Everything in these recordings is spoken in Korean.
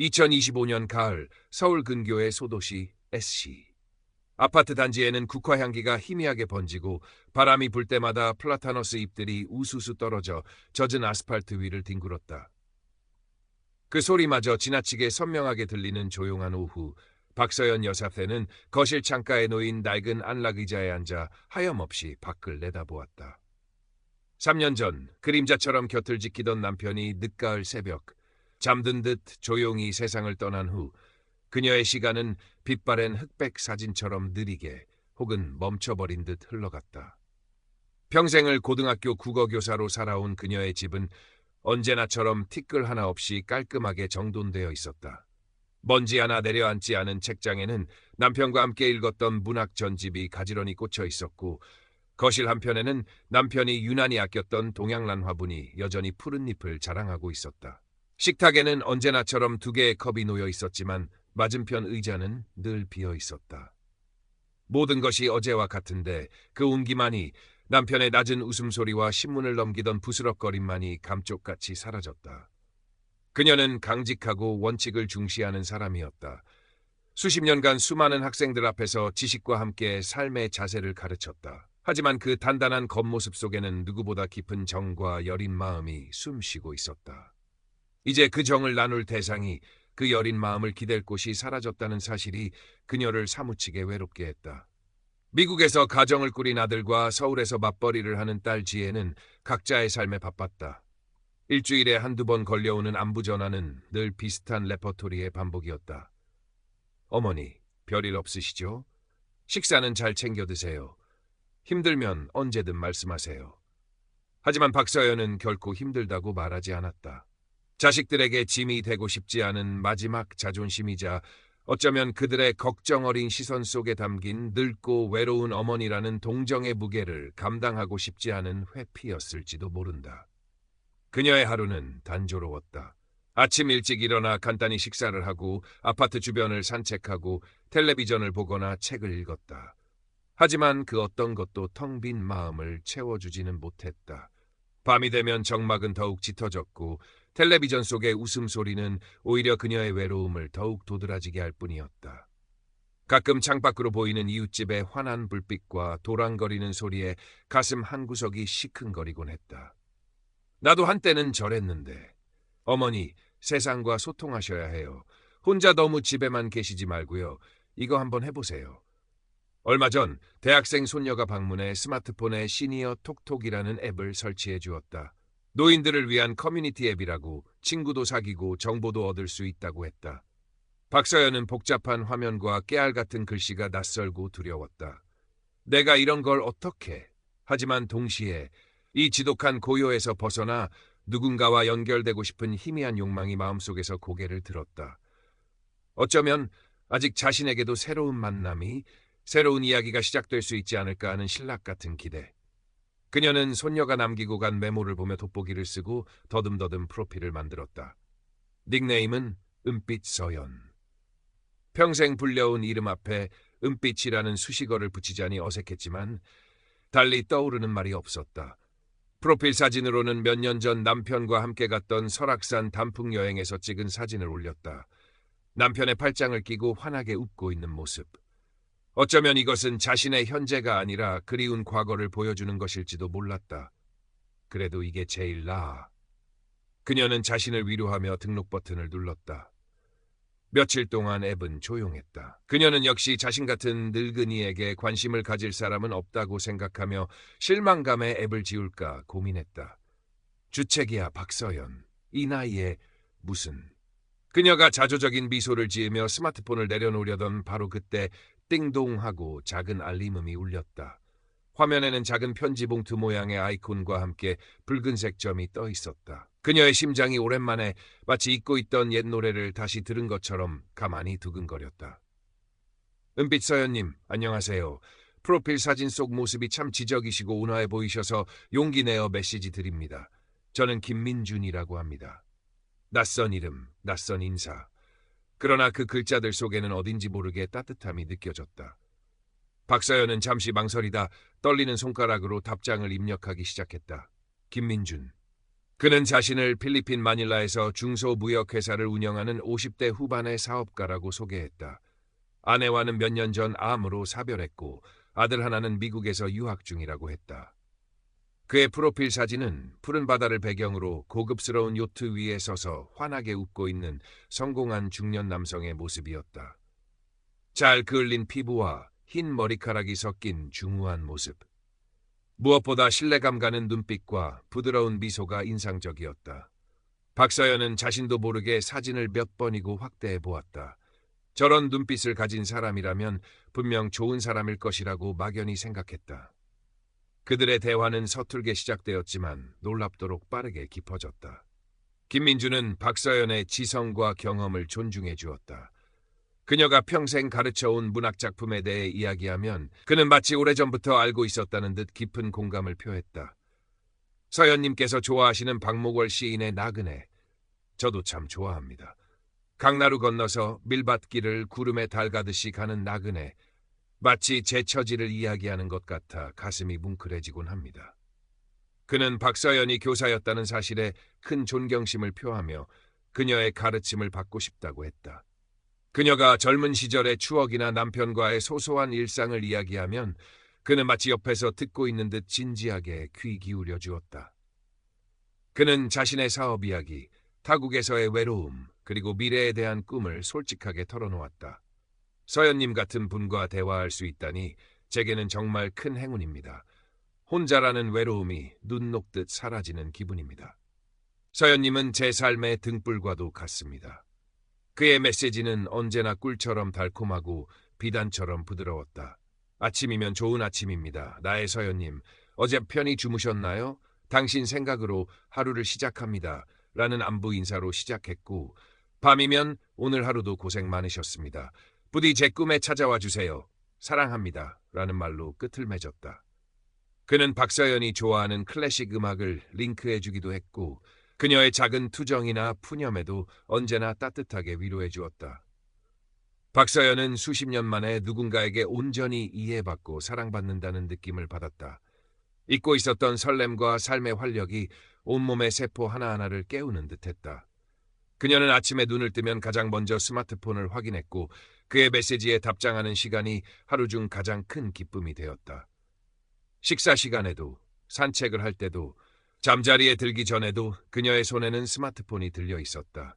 2025년 가을 서울 근교의 소도시 S시. 아파트 단지에는 국화향기가 희미하게 번지고 바람이 불 때마다 플라타너스 잎들이 우수수 떨어져 젖은 아스팔트 위를 뒹굴었다. 그 소리마저 지나치게 선명하게 들리는 조용한 오후, 박서연 여사태는 거실 창가에 놓인 낡은 안락 의자에 앉아 하염없이 밖을 내다보았다. 3년 전 그림자처럼 곁을 지키던 남편이 늦가을 새벽, 잠든 듯 조용히 세상을 떠난 후 그녀의 시간은 빛바랜 흑백 사진처럼 느리게 혹은 멈춰버린 듯 흘러갔다. 평생을 고등학교 국어교사로 살아온 그녀의 집은 언제나처럼 티끌 하나 없이 깔끔하게 정돈되어 있었다. 먼지 하나 내려앉지 않은 책장에는 남편과 함께 읽었던 문학 전집이 가지런히 꽂혀 있었고, 거실 한편에는 남편이 유난히 아꼈던 동양란 화분이 여전히 푸른 잎을 자랑하고 있었다. 식탁에는 언제나처럼 2개의 컵이 놓여 있었지만 맞은편 의자는 늘 비어 있었다. 모든 것이 어제와 같은데 그 온기만이, 남편의 낮은 웃음소리와 신문을 넘기던 부스럭거림만이 감쪽같이 사라졌다. 그녀는 강직하고 원칙을 중시하는 사람이었다. 수십 년간 수많은 학생들 앞에서 지식과 함께 삶의 자세를 가르쳤다. 하지만 그 단단한 겉모습 속에는 누구보다 깊은 정과 여린 마음이 숨쉬고 있었다. 이제 그 정을 나눌 대상이, 그 여린 마음을 기댈 곳이 사라졌다는 사실이 그녀를 사무치게 외롭게 했다. 미국에서 가정을 꾸린 아들과 서울에서 맞벌이를 하는 딸 지혜는 각자의 삶에 바빴다. 일주일에 한두 번 걸려오는 안부 전화는 늘 비슷한 레퍼토리의 반복이었다. 어머니, 별일 없으시죠? 식사는 잘 챙겨 드세요. 힘들면 언제든 말씀하세요. 하지만 박서연은 결코 힘들다고 말하지 않았다. 자식들에게 짐이 되고 싶지 않은 마지막 자존심이자 어쩌면 그들의 걱정 어린 시선 속에 담긴 늙고 외로운 어머니라는 동정의 무게를 감당하고 싶지 않은 회피였을지도 모른다. 그녀의 하루는 단조로웠다. 아침 일찍 일어나 간단히 식사를 하고 아파트 주변을 산책하고 텔레비전을 보거나 책을 읽었다. 하지만 그 어떤 것도 텅 빈 마음을 채워주지는 못했다. 밤이 되면 정막은 더욱 짙어졌고 텔레비전 속의 웃음소리는 오히려 그녀의 외로움을 더욱 도드라지게 할 뿐이었다. 가끔 창밖으로 보이는 이웃집의 환한 불빛과 도랑거리는 소리에 가슴 한구석이 시큰거리곤 했다. 나도 한때는 저랬는데. 어머니, 세상과 소통하셔야 해요. 혼자 너무 집에만 계시지 말고요. 이거 한번 해보세요. 얼마 전 대학생 손녀가 방문해 스마트폰에 시니어 톡톡이라는 앱을 설치해 주었다. 노인들을 위한 커뮤니티 앱이라고, 친구도 사귀고 정보도 얻을 수 있다고 했다. 박서연은 복잡한 화면과 깨알 같은 글씨가 낯설고 두려웠다. 내가 이런 걸 어떻게? 하지만 동시에 이 지독한 고요에서 벗어나 누군가와 연결되고 싶은 희미한 욕망이 마음속에서 고개를 들었다. 어쩌면 아직 자신에게도 새로운 만남이, 새로운 이야기가 시작될 수 있지 않을까 하는 신락 같은 기대. 그녀는 손녀가 남기고 간 메모를 보며 돋보기를 쓰고 더듬더듬 프로필을 만들었다. 닉네임은 은빛 서연. 평생 불려온 이름 앞에 은빛이라는 수식어를 붙이자니 어색했지만 달리 떠오르는 말이 없었다. 프로필 사진으로는 몇 년 전 남편과 함께 갔던 설악산 단풍 여행에서 찍은 사진을 올렸다. 남편의 팔짱을 끼고 환하게 웃고 있는 모습. 어쩌면 이것은 자신의 현재가 아니라 그리운 과거를 보여주는 것일지도 몰랐다. 그래도 이게 제일 나아. 그녀는 자신을 위로하며 등록 버튼을 눌렀다. 며칠 동안 앱은 조용했다. 그녀는 역시 자신 같은 늙은이에게 관심을 가질 사람은 없다고 생각하며 실망감에 앱을 지울까 고민했다. 주책이야, 박서연. 이 나이에 무슨... 그녀가 자조적인 미소를 지으며 스마트폰을 내려놓으려던 바로 그때 띵동하고 작은 알림음이 울렸다. 화면에는 작은 편지 봉투 모양의 아이콘과 함께 붉은색 점이 떠 있었다. 그녀의 심장이 오랜만에 마치 잊고 있던 옛 노래를 다시 들은 것처럼 가만히 두근거렸다. 은빛 서연님, 안녕하세요. 프로필 사진 속 모습이 참 지적이시고 온화해 보이셔서 용기 내어 메시지 드립니다. 저는 김민준이라고 합니다. 낯선 이름, 낯선 인사. 그러나 그 글자들 속에는 어딘지 모르게 따뜻함이 느껴졌다. 박서연은 잠시 망설이다 떨리는 손가락으로 답장을 입력하기 시작했다. 김민준. 그는 자신을 필리핀 마닐라에서 중소무역회사를 운영하는 50대 후반의 사업가라고 소개했다. 아내와는 몇 년 전 암으로 사별했고 아들 하나는 미국에서 유학 중이라고 했다. 그의 프로필 사진은 푸른 바다를 배경으로 고급스러운 요트 위에 서서 환하게 웃고 있는 성공한 중년 남성의 모습이었다. 잘 그을린 피부와 흰 머리카락이 섞인 중후한 모습. 무엇보다 신뢰감 가는 눈빛과 부드러운 미소가 인상적이었다. 박서연은 자신도 모르게 사진을 몇 번이고 확대해 보았다. 저런 눈빛을 가진 사람이라면 분명 좋은 사람일 것이라고 막연히 생각했다. 그들의 대화는 서툴게 시작되었지만 놀랍도록 빠르게 깊어졌다. 김민주는 박서연의 지성과 경험을 존중해 주었다. 그녀가 평생 가르쳐온 문학작품에 대해 이야기하면 그는 마치 오래전부터 알고 있었다는 듯 깊은 공감을 표했다. 서연님께서 좋아하시는 박목월 시인의 나그네, 저도 참 좋아합니다. 강나루 건너서 밀밭길을 구름에 달 가듯이 가는 나그네, 마치 제 처지를 이야기하는 것 같아 가슴이 뭉클해지곤 합니다. 그는 박서연이 교사였다는 사실에 큰 존경심을 표하며 그녀의 가르침을 받고 싶다고 했다. 그녀가 젊은 시절의 추억이나 남편과의 소소한 일상을 이야기하면 그는 마치 옆에서 듣고 있는 듯 진지하게 귀 기울여 주었다. 그는 자신의 사업 이야기, 타국에서의 외로움, 그리고 미래에 대한 꿈을 솔직하게 털어놓았다. 서연님 같은 분과 대화할 수 있다니 제게는 정말 큰 행운입니다. 혼자라는 외로움이 눈 녹듯 사라지는 기분입니다. 서연님은 제 삶의 등불과도 같습니다. 그의 메시지는 언제나 꿀처럼 달콤하고 비단처럼 부드러웠다. 아침이면 좋은 아침입니다. 나의 서연님, 어제 편히 주무셨나요? 당신 생각으로 하루를 시작합니다. 라는 안부 인사로 시작했고, 밤이면 오늘 하루도 고생 많으셨습니다. 부디 제 꿈에 찾아와 주세요. 사랑합니다. 라는 말로 끝을 맺었다. 그는 박서연이 좋아하는 클래식 음악을 링크해 주기도 했고 그녀의 작은 투정이나 푸념에도 언제나 따뜻하게 위로해 주었다. 박서연은 수십 년 만에 누군가에게 온전히 이해받고 사랑받는다는 느낌을 받았다. 잊고 있었던 설렘과 삶의 활력이 온몸의 세포 하나하나를 깨우는 듯했다. 그녀는 아침에 눈을 뜨면 가장 먼저 스마트폰을 확인했고 그의 메시지에 답장하는 시간이 하루 중 가장 큰 기쁨이 되었다. 식사 시간에도, 산책을 할 때도, 잠자리에 들기 전에도 그녀의 손에는 스마트폰이 들려 있었다.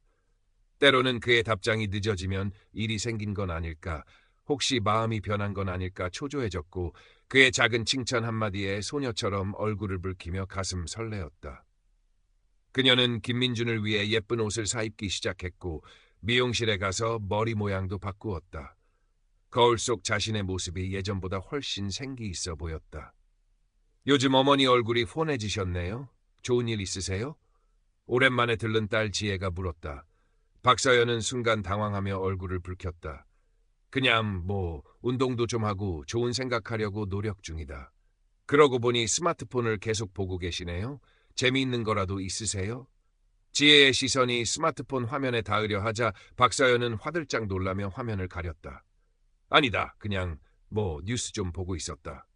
때로는 그의 답장이 늦어지면 일이 생긴 건 아닐까, 혹시 마음이 변한 건 아닐까 초조해졌고 그의 작은 칭찬 한마디에 소녀처럼 얼굴을 붉히며 가슴 설레었다. 그녀는 김민준을 위해 예쁜 옷을 사입기 시작했고 미용실에 가서 머리 모양도 바꾸었다. 거울 속 자신의 모습이 예전보다 훨씬 생기 있어 보였다. 요즘 어머니 얼굴이 훤해지셨네요. 좋은 일 있으세요? 오랜만에 들른 딸 지혜가 물었다. 박서연은 순간 당황하며 얼굴을 붉혔다. 그냥 운동도 좀 하고 좋은 생각하려고 노력 중이다. 그러고 보니 스마트폰을 계속 보고 계시네요. 재미있는 거라도 있으세요? 지혜의 시선이 스마트폰 화면에 닿으려 하자 박서연은 화들짝 놀라며 화면을 가렸다. 아니다. 그냥 뉴스 좀 보고 있었다.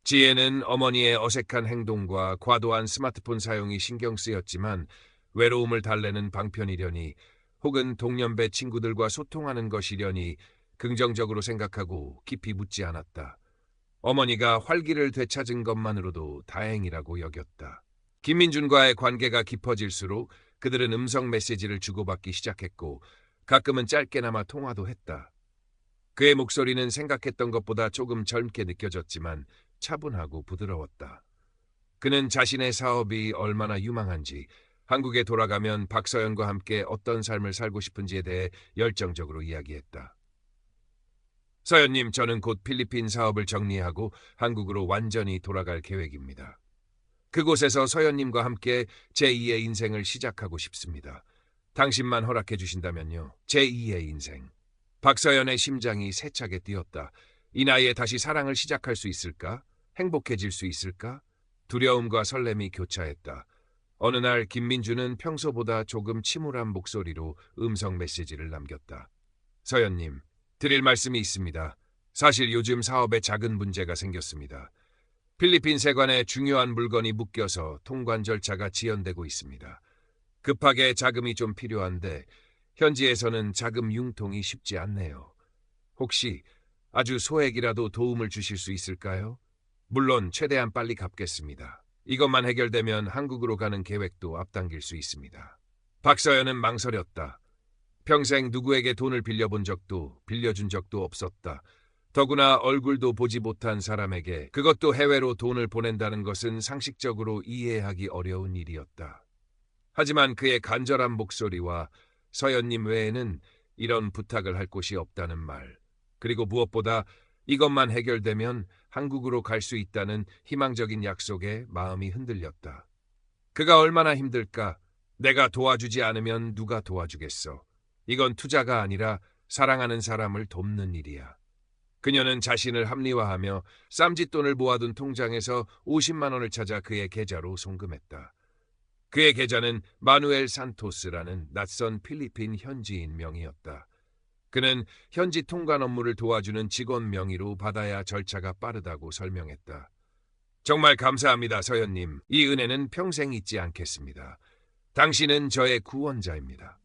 지혜는 어머니의 어색한 행동과 과도한 스마트폰 사용이 신경 쓰였지만 외로움을 달래는 방편이려니 혹은 동년배 친구들과 소통하는 것이려니 긍정적으로 생각하고 깊이 묻지 않았다. 어머니가 활기를 되찾은 것만으로도 다행이라고 여겼다. 김민준과의 관계가 깊어질수록 그들은 음성 메시지를 주고받기 시작했고 가끔은 짧게나마 통화도 했다. 그의 목소리는 생각했던 것보다 조금 젊게 느껴졌지만 차분하고 부드러웠다. 그는 자신의 사업이 얼마나 유망한지, 한국에 돌아가면 박서연과 함께 어떤 삶을 살고 싶은지에 대해 열정적으로 이야기했다. 서연님, 저는 곧 필리핀 사업을 정리하고 한국으로 완전히 돌아갈 계획입니다. 그곳에서 서연님과 함께 제2의 인생을 시작하고 싶습니다. 당신만 허락해 주신다면요. 제2의 인생. 박서연의 심장이 세차게 뛰었다. 이 나이에 다시 사랑을 시작할 수 있을까? 행복해질 수 있을까? 두려움과 설렘이 교차했다. 어느 날 김민주는 평소보다 조금 침울한 목소리로 음성 메시지를 남겼다. 서연님, 드릴 말씀이 있습니다. 사실 요즘 사업에 작은 문제가 생겼습니다. 필리핀 세관에 중요한 물건이 묶여서 통관 절차가 지연되고 있습니다. 급하게 자금이 좀 필요한데 현지에서는 자금 융통이 쉽지 않네요. 혹시 아주 소액이라도 도움을 주실 수 있을까요? 물론 최대한 빨리 갚겠습니다. 이것만 해결되면 한국으로 가는 계획도 앞당길 수 있습니다. 박서연은 망설였다. 평생 누구에게 돈을 빌려본 적도 빌려준 적도 없었다. 더구나 얼굴도 보지 못한 사람에게 그것도 해외로 돈을 보낸다는 것은 상식적으로 이해하기 어려운 일이었다. 하지만 그의 간절한 목소리와 서연님 외에는 이런 부탁을 할 곳이 없다는 말, 그리고 무엇보다 이것만 해결되면 한국으로 갈 수 있다는 희망적인 약속에 마음이 흔들렸다. 그가 얼마나 힘들까? 내가 도와주지 않으면 누가 도와주겠어? 이건 투자가 아니라 사랑하는 사람을 돕는 일이야. 그녀는 자신을 합리화하며 쌈짓돈을 모아둔 통장에서 50만 원을 찾아 그의 계좌로 송금했다. 그의 계좌는 마누엘 산토스라는 낯선 필리핀 현지인 명의였다. 그는 현지 통관 업무를 도와주는 직원 명의로 받아야 절차가 빠르다고 설명했다. 정말 감사합니다, 서연님. 이 은혜는 평생 잊지 않겠습니다. 당신은 저의 구원자입니다.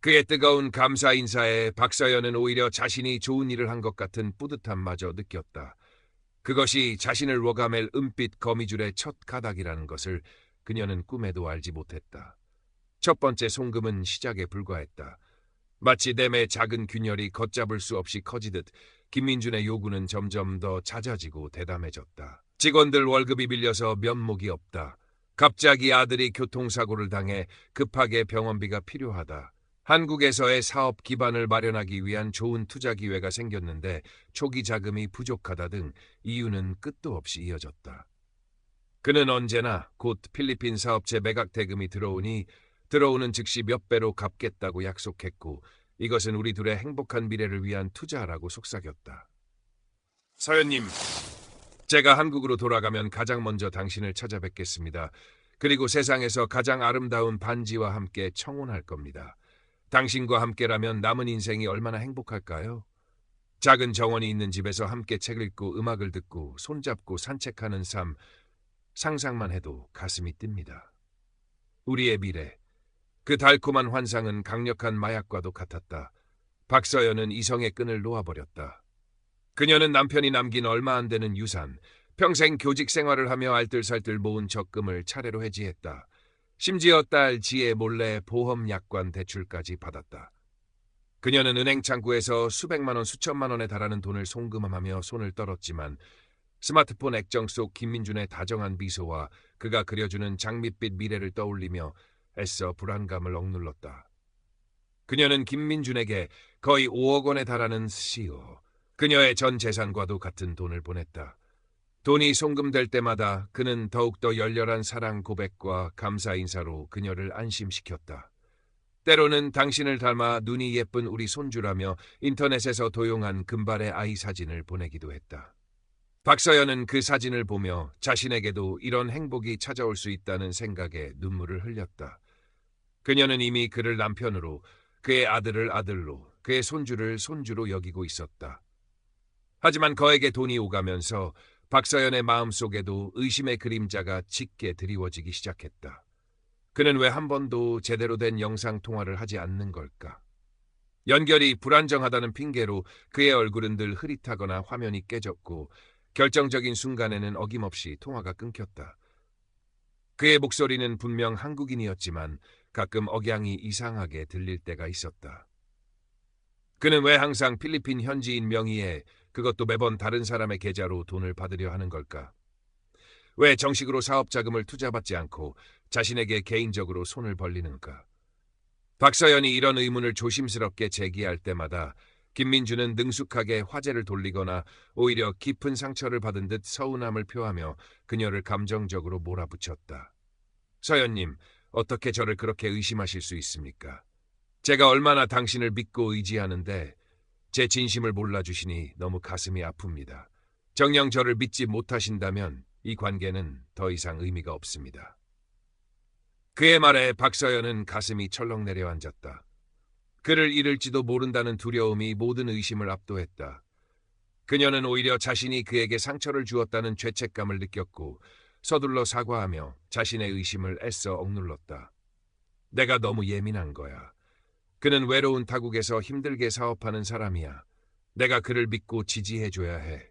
그의 뜨거운 감사 인사에 박서연은 오히려 자신이 좋은 일을 한 것 같은 뿌듯함마저 느꼈다. 그것이 자신을 워가멜 은빛 거미줄의 첫 가닥이라는 것을 그녀는 꿈에도 알지 못했다. 첫 번째 송금은 시작에 불과했다. 마치 댐의 작은 균열이 걷잡을 수 없이 커지듯 김민준의 요구는 점점 더 잦아지고 대담해졌다. 직원들 월급이 밀려서 면목이 없다. 갑자기 아들이 교통사고를 당해 급하게 병원비가 필요하다. 한국에서의 사업 기반을 마련하기 위한 좋은 투자 기회가 생겼는데 초기 자금이 부족하다 등 이유는 끝도 없이 이어졌다. 그는 언제나 곧 필리핀 사업체 매각 대금이 들어오는 즉시 몇 배로 갚겠다고 약속했고 이것은 우리 둘의 행복한 미래를 위한 투자라고 속삭였다. 서연님, 제가 한국으로 돌아가면 가장 먼저 당신을 찾아뵙겠습니다. 그리고 세상에서 가장 아름다운 반지와 함께 청혼할 겁니다. 당신과 함께라면 남은 인생이 얼마나 행복할까요? 작은 정원이 있는 집에서 함께 책 읽고 음악을 듣고 손잡고 산책하는 삶, 상상만 해도 가슴이 뜁니다. 우리의 미래, 그 달콤한 환상은 강력한 마약과도 같았다. 박서연은 이성의 끈을 놓아버렸다. 그녀는 남편이 남긴 얼마 안 되는 유산, 평생 교직 생활을 하며 알뜰살뜰 모은 적금을 차례로 해지했다. 심지어 딸 지혜 몰래 보험 약관 대출까지 받았다. 그녀는 은행 창구에서 수백만 원, 수천만 원에 달하는 돈을 송금하며 손을 떨었지만 스마트폰 액정 속 김민준의 다정한 미소와 그가 그려주는 장밋빛 미래를 떠올리며 애써 불안감을 억눌렀다. 그녀는 김민준에게 거의 5억 원에 달하는 그녀의 전 재산과도 같은 돈을 보냈다. 돈이 송금될 때마다 그는 더욱더 열렬한 사랑 고백과 감사 인사로 그녀를 안심시켰다. 때로는 당신을 닮아 눈이 예쁜 우리 손주라며 인터넷에서 도용한 금발의 아이 사진을 보내기도 했다. 박서연은 그 사진을 보며 자신에게도 이런 행복이 찾아올 수 있다는 생각에 눈물을 흘렸다. 그녀는 이미 그를 남편으로, 그의 아들을 아들로, 그의 손주를 손주로 여기고 있었다. 하지만 그에게 돈이 오가면서 박서연의 마음속에도 의심의 그림자가 짙게 드리워지기 시작했다. 그는 왜 한 번도 제대로 된 영상통화를 하지 않는 걸까? 연결이 불안정하다는 핑계로 그의 얼굴은 늘 흐릿하거나 화면이 깨졌고 결정적인 순간에는 어김없이 통화가 끊겼다. 그의 목소리는 분명 한국인이었지만 가끔 억양이 이상하게 들릴 때가 있었다. 그는 왜 항상 필리핀 현지인 명의의 그것도 매번 다른 사람의 계좌로 돈을 받으려 하는 걸까? 왜 정식으로 사업 자금을 투자받지 않고 자신에게 개인적으로 손을 벌리는가? 박서연이 이런 의문을 조심스럽게 제기할 때마다 김민주는 능숙하게 화제를 돌리거나 오히려 깊은 상처를 받은 듯 서운함을 표하며 그녀를 감정적으로 몰아붙였다. 서연님, 어떻게 저를 그렇게 의심하실 수 있습니까? 제가 얼마나 당신을 믿고 의지하는데 제 진심을 몰라주시니 너무 가슴이 아픕니다. 정녕 저를 믿지 못하신다면 이 관계는 더 이상 의미가 없습니다. 그의 말에 박서연은 가슴이 철렁 내려앉았다. 그를 잃을지도 모른다는 두려움이 모든 의심을 압도했다. 그녀는 오히려 자신이 그에게 상처를 주었다는 죄책감을 느꼈고 서둘러 사과하며 자신의 의심을 애써 억눌렀다. 내가 너무 예민한 거야. 그는 외로운 타국에서 힘들게 사업하는 사람이야. 내가 그를 믿고 지지해줘야 해.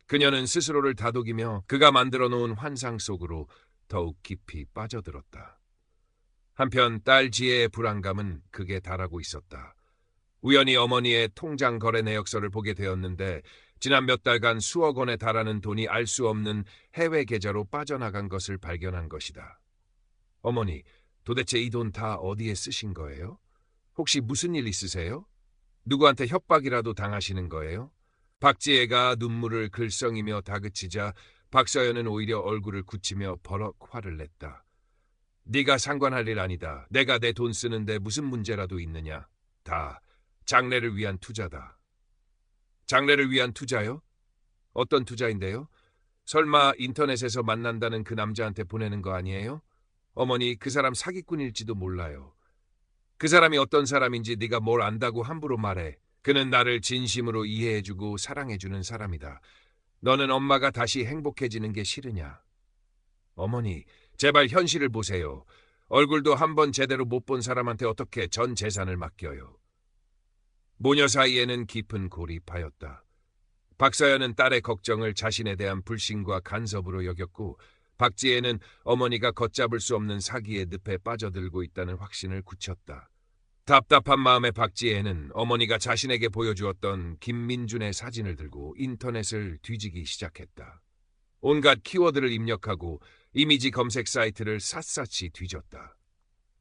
그녀는 스스로를 다독이며 그가 만들어 놓은 환상 속으로 더욱 깊이 빠져들었다. 한편 딸 지혜의 불안감은 극에 달하고 있었다. 우연히 어머니의 통장 거래 내역서를 보게 되었는데 지난 몇 달간 수억 원에 달하는 돈이 알 수 없는 해외 계좌로 빠져나간 것을 발견한 것이다. 어머니, 도대체 이 돈 다 어디에 쓰신 거예요? 혹시 무슨 일 있으세요? 누구한테 협박이라도 당하시는 거예요? 박지혜가 눈물을 글썽이며 다그치자 박서연은 오히려 얼굴을 굳히며 버럭 화를 냈다. 네가 상관할 일 아니다. 내가 내 돈 쓰는데 무슨 문제라도 있느냐. 다 장래를 위한 투자다. 장래를 위한 투자요? 어떤 투자인데요? 설마 인터넷에서 만난다는 그 남자한테 보내는 거 아니에요? 어머니, 그 사람 사기꾼일지도 몰라요. 그 사람이 어떤 사람인지 네가 뭘 안다고 함부로 말해. 그는 나를 진심으로 이해해주고 사랑해주는 사람이다. 너는 엄마가 다시 행복해지는 게 싫으냐? 어머니, 제발 현실을 보세요. 얼굴도 한 번 제대로 못 본 사람한테 어떻게 전 재산을 맡겨요? 모녀 사이에는 깊은 고립하였다. 박서연은 딸의 걱정을 자신에 대한 불신과 간섭으로 여겼고 박지혜는 어머니가 걷잡을 수 없는 사기의 늪에 빠져들고 있다는 확신을 굳혔다. 답답한 마음에 박지혜는 어머니가 자신에게 보여주었던 김민준의 사진을 들고 인터넷을 뒤지기 시작했다. 온갖 키워드를 입력하고 이미지 검색 사이트를 샅샅이 뒤졌다.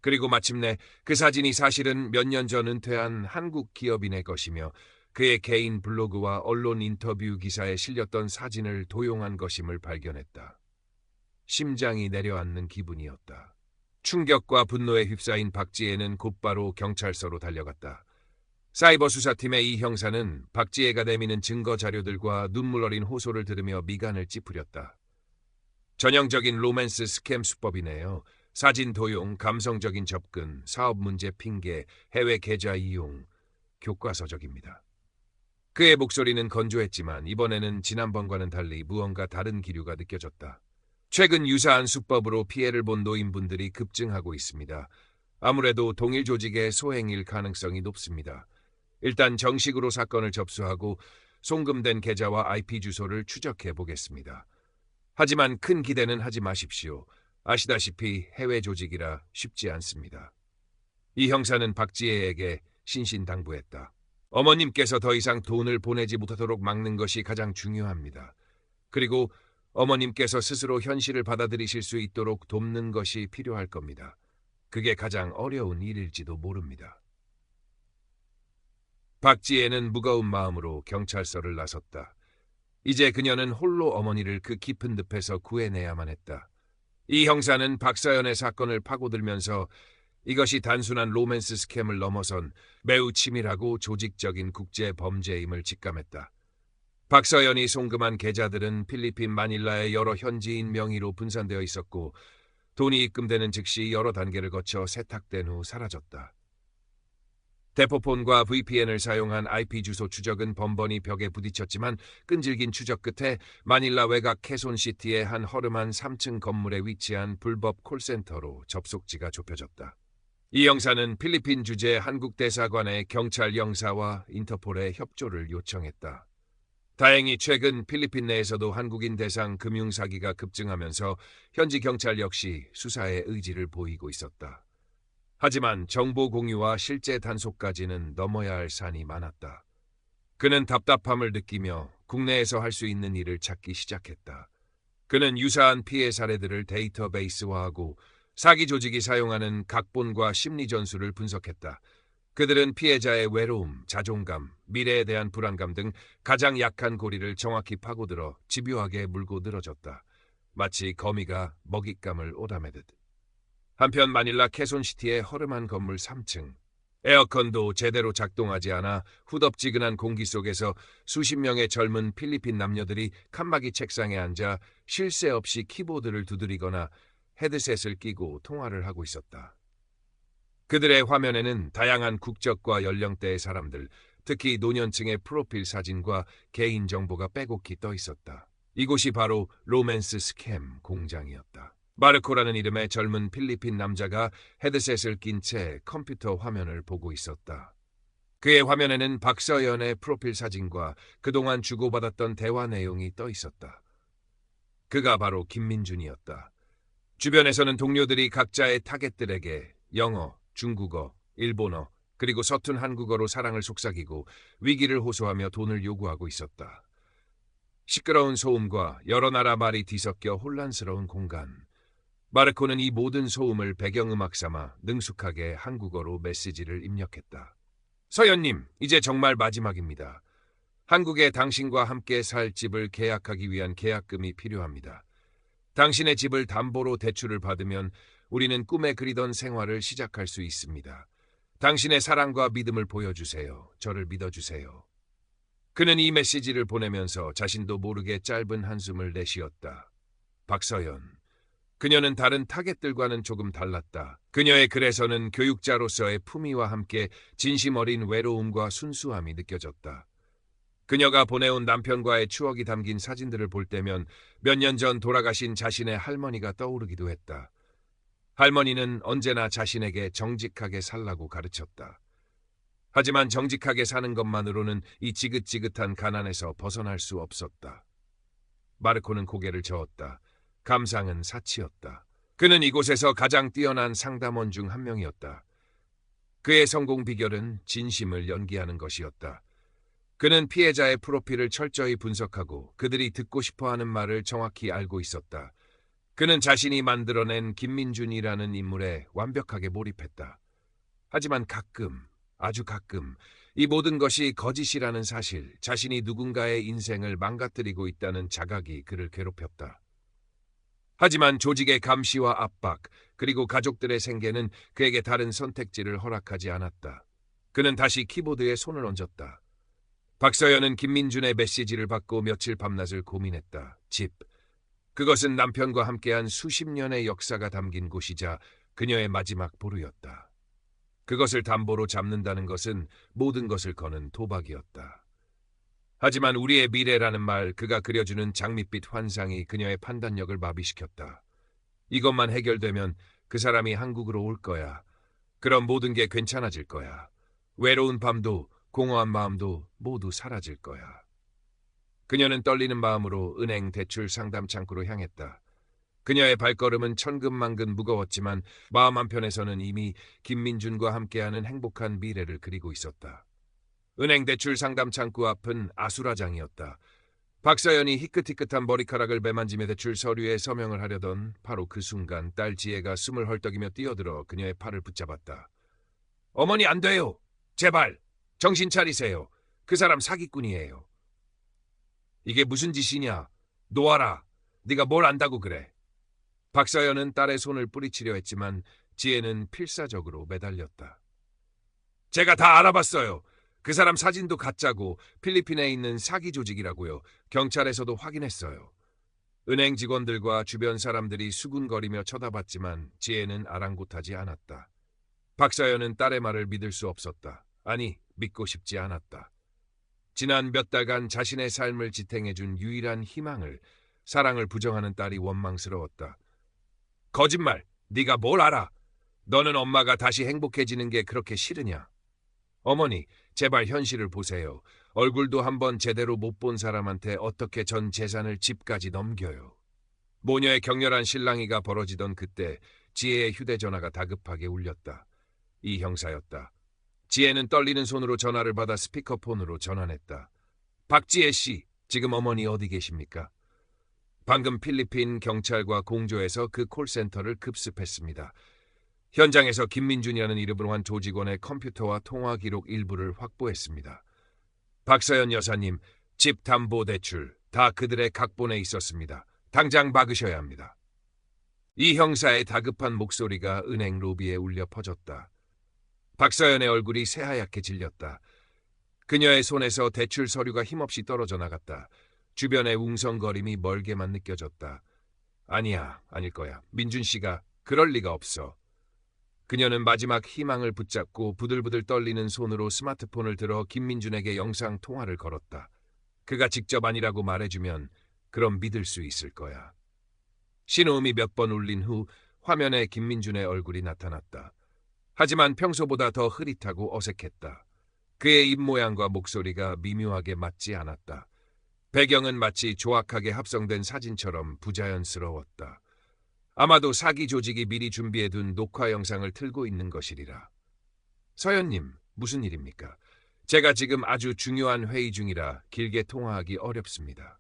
그리고 마침내 그 사진이 사실은 몇 년 전 은퇴한 한국 기업인의 것이며 그의 개인 블로그와 언론 인터뷰 기사에 실렸던 사진을 도용한 것임을 발견했다. 심장이 내려앉는 기분이었다. 충격과 분노에 휩싸인 박지혜는 곧바로 경찰서로 달려갔다. 사이버 수사팀의 이 형사는 박지혜가 내미는 증거 자료들과 눈물 어린 호소를 들으며 미간을 찌푸렸다. 전형적인 로맨스 스캠 수법이네요. 사진 도용, 감성적인 접근, 사업 문제 핑계, 해외 계좌 이용, 교과서적입니다. 그의 목소리는 건조했지만 이번에는 지난번과는 달리 무언가 다른 기류가 느껴졌다. 최근 유사한 수법으로 피해를 본 노인분들이 급증하고 있습니다. 아무래도 동일 조직의 소행일 가능성이 높습니다. 일단 정식으로 사건을 접수하고 송금된 계좌와 IP 주소를 추적해 보겠습니다. 하지만 큰 기대는 하지 마십시오. 아시다시피 해외 조직이라 쉽지 않습니다. 이 형사는 박지혜에게 신신당부했다. 어머님께서 더 이상 돈을 보내지 못하도록 막는 것이 가장 중요합니다. 그리고 어머님께서 스스로 현실을 받아들이실 수 있도록 돕는 것이 필요할 겁니다. 그게 가장 어려운 일일지도 모릅니다. 박지혜는 무거운 마음으로 경찰서를 나섰다. 이제 그녀는 홀로 어머니를 그 깊은 늪에서 구해내야만 했다. 이 형사는 박서연의 사건을 파고들면서 이것이 단순한 로맨스 스캠을 넘어선 매우 치밀하고 조직적인 국제 범죄임을 직감했다. 박서연이 송금한 계좌들은 필리핀 마닐라의 여러 현지인 명의로 분산되어 있었고 돈이 입금되는 즉시 여러 단계를 거쳐 세탁된 후 사라졌다. 대포폰과 VPN을 사용한 IP 주소 추적은 번번이 벽에 부딪혔지만 끈질긴 추적 끝에 마닐라 외곽 캐손시티의 한 허름한 3층 건물에 위치한 불법 콜센터로 접속지가 좁혀졌다. 이 형사는 필리핀 주재 한국 대사관의 경찰 영사와 인터폴에 협조를 요청했다. 다행히 최근 필리핀 내에서도 한국인 대상 금융사기가 급증하면서 현지 경찰 역시 수사에 의지를 보이고 있었다. 하지만 정보 공유와 실제 단속까지는 넘어야 할 산이 많았다. 그는 답답함을 느끼며 국내에서 할 수 있는 일을 찾기 시작했다. 그는 유사한 피해 사례들을 데이터베이스화하고 사기 조직이 사용하는 각본과 심리 전술을 분석했다. 그들은 피해자의 외로움, 자존감, 미래에 대한 불안감 등 가장 약한 고리를 정확히 파고들어 집요하게 물고 늘어졌다. 마치 거미가 먹잇감을 오다매듯. 한편 마닐라 캐손시티의 허름한 건물 3층. 에어컨도 제대로 작동하지 않아 후덥지근한 공기 속에서 수십 명의 젊은 필리핀 남녀들이 칸막이 책상에 앉아 쉴 새 없이 키보드를 두드리거나 헤드셋을 끼고 통화를 하고 있었다. 그들의 화면에는 다양한 국적과 연령대의 사람들, 특히 노년층의 프로필 사진과 개인정보가 빼곡히 떠 있었다. 이곳이 바로 로맨스 스캠 공장이었다. 마르코라는 이름의 젊은 필리핀 남자가 헤드셋을 낀 채 컴퓨터 화면을 보고 있었다. 그의 화면에는 박서연의 프로필 사진과 그동안 주고받았던 대화 내용이 떠 있었다. 그가 바로 김민준이었다. 주변에서는 동료들이 각자의 타겟들에게 영어, 중국어, 일본어, 그리고 서툰 한국어로 사랑을 속삭이고 위기를 호소하며 돈을 요구하고 있었다. 시끄러운 소음과 여러 나라 말이 뒤섞여 혼란스러운 공간. 마르코는 이 모든 소음을 배경음악 삼아 능숙하게 한국어로 메시지를 입력했다. 서연님, 이제 정말 마지막입니다. 한국에 당신과 함께 살 집을 계약하기 위한 계약금이 필요합니다. 당신의 집을 담보로 대출을 받으면 우리는 꿈에 그리던 생활을 시작할 수 있습니다. 당신의 사랑과 믿음을 보여주세요. 저를 믿어주세요. 그는 이 메시지를 보내면서 자신도 모르게 짧은 한숨을 내쉬었다. 박서연. 그녀는 다른 타겟들과는 조금 달랐다. 그녀의 글에서는 교육자로서의 품위와 함께 진심 어린 외로움과 순수함이 느껴졌다. 그녀가 보내온 남편과의 추억이 담긴 사진들을 볼 때면 몇 년 전 돌아가신 자신의 할머니가 떠오르기도 했다. 할머니는 언제나 자신에게 정직하게 살라고 가르쳤다. 하지만 정직하게 사는 것만으로는 이 지긋지긋한 가난에서 벗어날 수 없었다. 마르코는 고개를 저었다. 감상은 사치였다. 그는 이곳에서 가장 뛰어난 상담원 중 한 명이었다. 그의 성공 비결은 진심을 연기하는 것이었다. 그는 피해자의 프로필을 철저히 분석하고 그들이 듣고 싶어하는 말을 정확히 알고 있었다. 그는 자신이 만들어낸 김민준이라는 인물에 완벽하게 몰입했다. 하지만 가끔, 아주 가끔 이 모든 것이 거짓이라는 사실, 자신이 누군가의 인생을 망가뜨리고 있다는 자각이 그를 괴롭혔다. 하지만 조직의 감시와 압박, 그리고 가족들의 생계는 그에게 다른 선택지를 허락하지 않았다. 그는 다시 키보드에 손을 얹었다. 박서연은 김민준의 메시지를 받고 며칠 밤낮을 고민했다. 집. 그것은 남편과 함께한 수십 년의 역사가 담긴 곳이자 그녀의 마지막 보루였다. 그것을 담보로 잡는다는 것은 모든 것을 거는 도박이었다. 하지만 우리의 미래라는 말, 그가 그려주는 장밋빛 환상이 그녀의 판단력을 마비시켰다. 이것만 해결되면 그 사람이 한국으로 올 거야. 그럼 모든 게 괜찮아질 거야. 외로운 밤도 공허한 마음도 모두 사라질 거야. 그녀는 떨리는 마음으로 은행 대출 상담 창구로 향했다. 그녀의 발걸음은 천근만근 무거웠지만 마음 한편에서는 이미 김민준과 함께하는 행복한 미래를 그리고 있었다. 은행 대출 상담 창구 앞은 아수라장이었다. 박서연이 희끗희끗한 머리카락을 매만지며 대출 서류에 서명을 하려던 바로 그 순간 딸 지혜가 숨을 헐떡이며 뛰어들어 그녀의 팔을 붙잡았다. 어머니, 안 돼요. 제발 정신 차리세요. 그 사람 사기꾼이에요. 이게 무슨 짓이냐. 놓아라. 네가 뭘 안다고 그래. 박서연은 딸의 손을 뿌리치려 했지만 지혜는 필사적으로 매달렸다. 제가 다 알아봤어요. 그 사람 사진도 가짜고 필리핀에 있는 사기 조직이라고요. 경찰에서도 확인했어요. 은행 직원들과 주변 사람들이 수군거리며 쳐다봤지만 지혜는 아랑곳하지 않았다. 박서연은 딸의 말을 믿을 수 없었다. 아니, 믿고 싶지 않았다. 지난 몇 달간 자신의 삶을 지탱해준 유일한 희망을, 사랑을 부정하는 딸이 원망스러웠다. 거짓말! 네가 뭘 알아? 너는 엄마가 다시 행복해지는 게 그렇게 싫으냐? 어머니, 제발 현실을 보세요. 얼굴도 한번 제대로 못 본 사람한테 어떻게 전 재산을 집까지 넘겨요. 모녀의 격렬한 실랑이가 벌어지던 그때 지혜의 휴대전화가 다급하게 울렸다. 이 형사였다. 지혜는 떨리는 손으로 전화를 받아 스피커폰으로 전환했다. 박지혜 씨, 지금 어머니 어디 계십니까? 방금 필리핀 경찰과 공조해서 그 콜센터를 급습했습니다. 현장에서 김민준이라는 이름으로 한 조직원의 컴퓨터와 통화 기록 일부를 확보했습니다. 박서연 여사님, 집 담보 대출 다 그들의 각본에 있었습니다. 당장 막으셔야 합니다. 이 형사의 다급한 목소리가 은행 로비에 울려 퍼졌다. 박서연의 얼굴이 새하얗게 질렸다. 그녀의 손에서 대출 서류가 힘없이 떨어져 나갔다. 주변의 웅성거림이 멀게만 느껴졌다. 아니야, 아닐 거야. 민준 씨가 그럴 리가 없어. 그녀는 마지막 희망을 붙잡고 부들부들 떨리는 손으로 스마트폰을 들어 김민준에게 영상 통화를 걸었다. 그가 직접 아니라고 말해주면 그럼 믿을 수 있을 거야. 신호음이 몇 번 울린 후 화면에 김민준의 얼굴이 나타났다. 하지만 평소보다 더 흐릿하고 어색했다. 그의 입모양과 목소리가 미묘하게 맞지 않았다. 배경은 마치 조악하게 합성된 사진처럼 부자연스러웠다. 아마도 사기 조직이 미리 준비해둔 녹화 영상을 틀고 있는 것이리라. 서연님, 무슨 일입니까? 제가 지금 아주 중요한 회의 중이라 길게 통화하기 어렵습니다.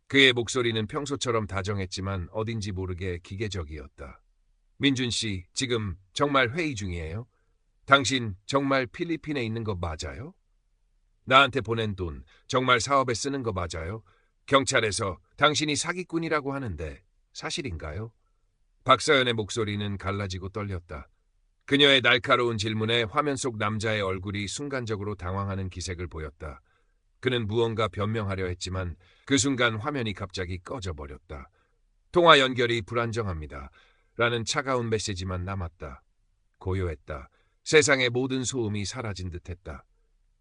그의 목소리는 평소처럼 다정했지만 어딘지 모르게 기계적이었다. 민준 씨, 지금 정말 회의 중이에요? 당신 정말 필리핀에 있는 거 맞아요? 나한테 보낸 돈 정말 사업에 쓰는 거 맞아요? 경찰에서 당신이 사기꾼이라고 하는데 사실인가요? 박서연의 목소리는 갈라지고 떨렸다. 그녀의 날카로운 질문에 화면 속 남자의 얼굴이 순간적으로 당황하는 기색을 보였다. 그는 무언가 변명하려 했지만 그 순간 화면이 갑자기 꺼져버렸다. 통화 연결이 불안정합니다. 라는 차가운 메시지만 남았다. 고요했다. 세상의 모든 소음이 사라진 듯했다.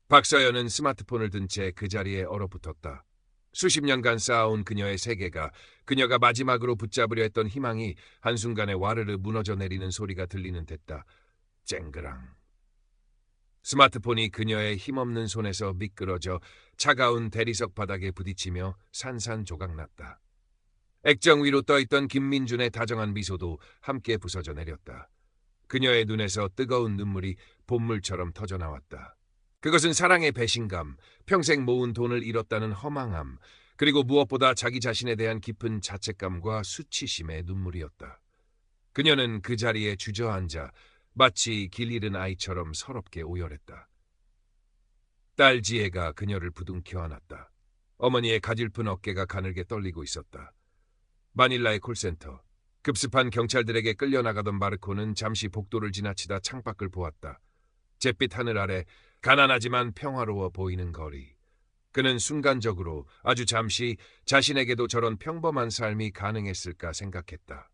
박서연은 스마트폰을 든 채 그 자리에 얼어붙었다. 수십 년간 쌓아온 그녀의 세계가, 그녀가 마지막으로 붙잡으려 했던 희망이 한순간에 와르르 무너져 내리는 소리가 들리는 듯했다. 쨍그랑. 스마트폰이 그녀의 힘없는 손에서 미끄러져 차가운 대리석 바닥에 부딪히며 산산조각났다. 액정 위로 떠있던 김민준의 다정한 미소도 함께 부서져 내렸다. 그녀의 눈에서 뜨거운 눈물이 봇물처럼 터져나왔다. 그것은 사랑의 배신감, 평생 모은 돈을 잃었다는 허망함, 그리고 무엇보다 자기 자신에 대한 깊은 자책감과 수치심의 눈물이었다. 그녀는 그 자리에 주저앉아 마치 길 잃은 아이처럼 서럽게 오열했다. 딸 지혜가 그녀를 부둥켜 안았다. 어머니의 가질픈 어깨가 가늘게 떨리고 있었다. 마닐라의 콜센터. 급습한 경찰들에게 끌려나가던 마르코는 잠시 복도를 지나치다 창밖을 보았다. 잿빛 하늘 아래 가난하지만 평화로워 보이는 거리. 그는 순간적으로 아주 잠시 자신에게도 저런 평범한 삶이 가능했을까 생각했다.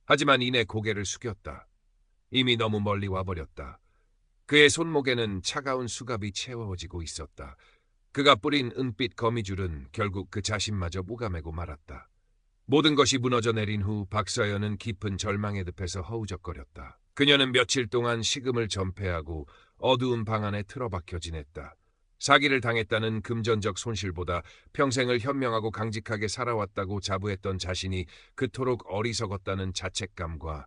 하지만 이내 고개를 숙였다. 이미 너무 멀리 와버렸다. 그의 손목에는 차가운 수갑이 채워지고 있었다. 그가 뿌린 은빛 거미줄은 결국 그 자신마저 묵아매고 말았다. 모든 것이 무너져 내린 후 박서연은 깊은 절망의 늪에서 허우적거렸다. 그녀는 며칠 동안 식음을 전폐하고 어두운 방 안에 틀어박혀 지냈다. 사기를 당했다는 금전적 손실보다 평생을 현명하고 강직하게 살아왔다고 자부했던 자신이 그토록 어리석었다는 자책감과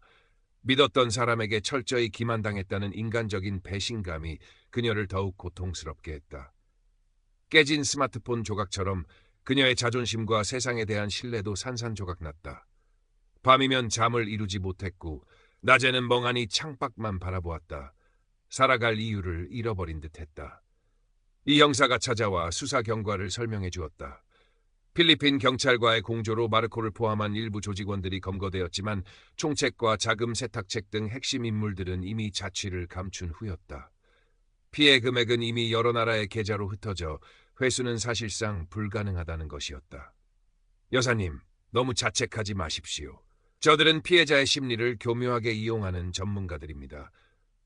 믿었던 사람에게 철저히 기만당했다는 인간적인 배신감이 그녀를 더욱 고통스럽게 했다. 깨진 스마트폰 조각처럼 그녀의 자존심과 세상에 대한 신뢰도 산산조각났다. 밤이면 잠을 이루지 못했고 낮에는 멍하니 창밖만 바라보았다. 살아갈 이유를 잃어버린 듯했다. 이 형사가 찾아와 수사 경과를 설명해 주었다. 필리핀 경찰과의 공조로 마르코를 포함한 일부 조직원들이 검거되었지만 총책과 자금 세탁책 등 핵심 인물들은 이미 자취를 감춘 후였다. 피해 금액은 이미 여러 나라의 계좌로 흩어져 회수는 사실상 불가능하다는 것이었다. 여사님, 너무 자책하지 마십시오. 저들은 피해자의 심리를 교묘하게 이용하는 전문가들입니다.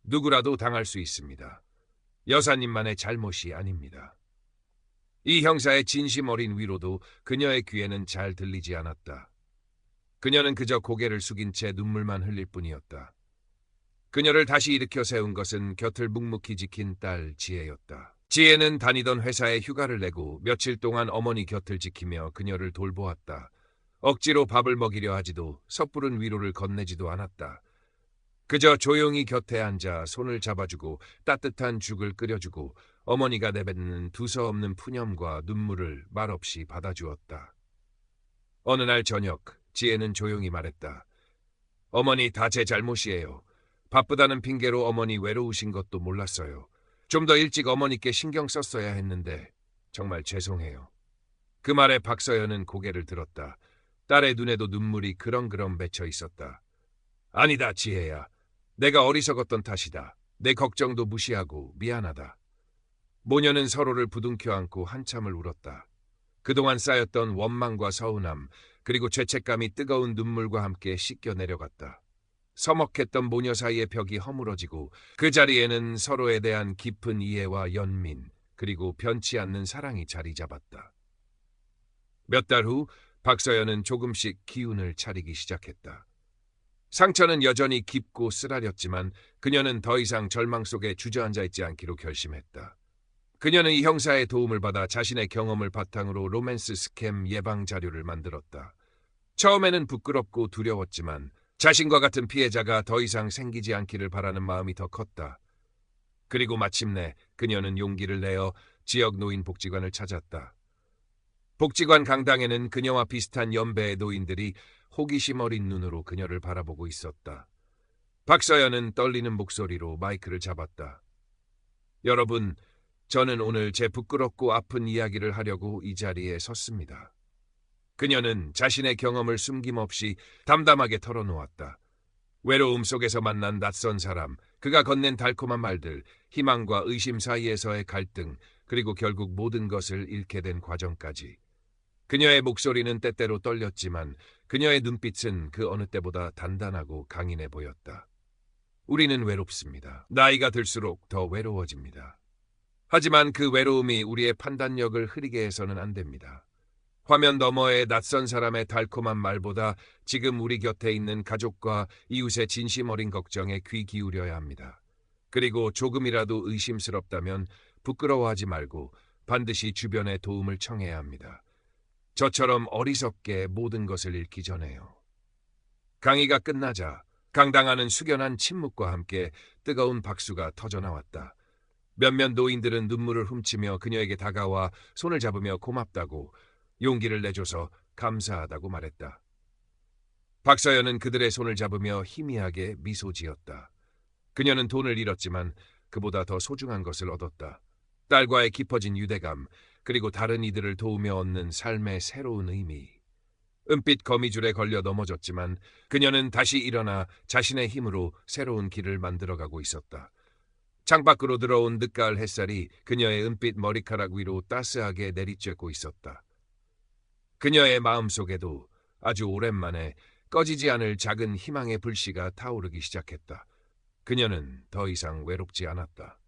누구라도 당할 수 있습니다. 여사님만의 잘못이 아닙니다. 이 형사의 진심 어린 위로도 그녀의 귀에는 잘 들리지 않았다. 그녀는 그저 고개를 숙인 채 눈물만 흘릴 뿐이었다. 그녀를 다시 일으켜 세운 것은 곁을 묵묵히 지킨 딸 지혜였다. 지혜는 다니던 회사에 휴가를 내고 며칠 동안 어머니 곁을 지키며 그녀를 돌보았다. 억지로 밥을 먹이려 하지도 섣부른 위로를 건네지도 않았다. 그저 조용히 곁에 앉아 손을 잡아주고 따뜻한 죽을 끓여주고 어머니가 내뱉는 두서없는 푸념과 눈물을 말없이 받아주었다. 어느 날 저녁, 지혜는 조용히 말했다. 어머니, 다 제 잘못이에요. 바쁘다는 핑계로 어머니 외로우신 것도 몰랐어요. 좀 더 일찍 어머니께 신경 썼어야 했는데 정말 죄송해요. 그 말에 박서연은 고개를 들었다. 딸의 눈에도 눈물이 그렁그렁 맺혀 있었다. 아니다, 지혜야. 내가 어리석었던 탓이다. 내 걱정도 무시하고 미안하다. 모녀는 서로를 부둥켜 안고 한참을 울었다. 그동안 쌓였던 원망과 서운함, 그리고 죄책감이 뜨거운 눈물과 함께 씻겨 내려갔다. 서먹했던 모녀 사이의 벽이 허물어지고 그 자리에는 서로에 대한 깊은 이해와 연민, 그리고 변치 않는 사랑이 자리 잡았다. 몇 달 후 박서연은 조금씩 기운을 차리기 시작했다. 상처는 여전히 깊고 쓰라렸지만 그녀는 더 이상 절망 속에 주저앉아 있지 않기로 결심했다. 그녀는 이 형사의 도움을 받아 자신의 경험을 바탕으로 로맨스 스캠 예방 자료를 만들었다. 처음에는 부끄럽고 두려웠지만 자신과 같은 피해자가 더 이상 생기지 않기를 바라는 마음이 더 컸다. 그리고 마침내 그녀는 용기를 내어 지역 노인복지관을 찾았다. 복지관 강당에는 그녀와 비슷한 연배의 노인들이 호기심 어린 눈으로 그녀를 바라보고 있었다. 박서연은 떨리는 목소리로 마이크를 잡았다. 여러분, 저는 오늘 제 부끄럽고 아픈 이야기를 하려고 이 자리에 섰습니다. 그녀는 자신의 경험을 숨김없이 담담하게 털어놓았다. 외로움 속에서 만난 낯선 사람, 그가 건넨 달콤한 말들, 희망과 의심 사이에서의 갈등, 그리고 결국 모든 것을 잃게 된 과정까지. 그녀의 목소리는 때때로 떨렸지만 그녀의 눈빛은 그 어느 때보다 단단하고 강인해 보였다. 우리는 외롭습니다. 나이가 들수록 더 외로워집니다. 하지만 그 외로움이 우리의 판단력을 흐리게 해서는 안 됩니다. 화면 너머의 낯선 사람의 달콤한 말보다 지금 우리 곁에 있는 가족과 이웃의 진심 어린 걱정에 귀 기울여야 합니다. 그리고 조금이라도 의심스럽다면 부끄러워하지 말고 반드시 주변의 도움을 청해야 합니다. 저처럼 어리석게 모든 것을 잃기 전에요. 강의가 끝나자 강당 안은 숙연한 침묵과 함께 뜨거운 박수가 터져나왔다. 몇몇 노인들은 눈물을 훔치며 그녀에게 다가와 손을 잡으며 고맙다고, 용기를 내줘서 감사하다고 말했다. 박서연은 그들의 손을 잡으며 희미하게 미소 지었다. 그녀는 돈을 잃었지만 그보다 더 소중한 것을 얻었다. 딸과의 깊어진 유대감, 그리고 다른 이들을 도우며 얻는 삶의 새로운 의미. 은빛 거미줄에 걸려 넘어졌지만 그녀는 다시 일어나 자신의 힘으로 새로운 길을 만들어가고 있었다. 창밖으로 들어온 늦가을 햇살이 그녀의 은빛 머리카락 위로 따스하게 내리쬐고 있었다. 그녀의 마음속에도 아주 오랜만에 꺼지지 않을 작은 희망의 불씨가 타오르기 시작했다. 그녀는 더 이상 외롭지 않았다.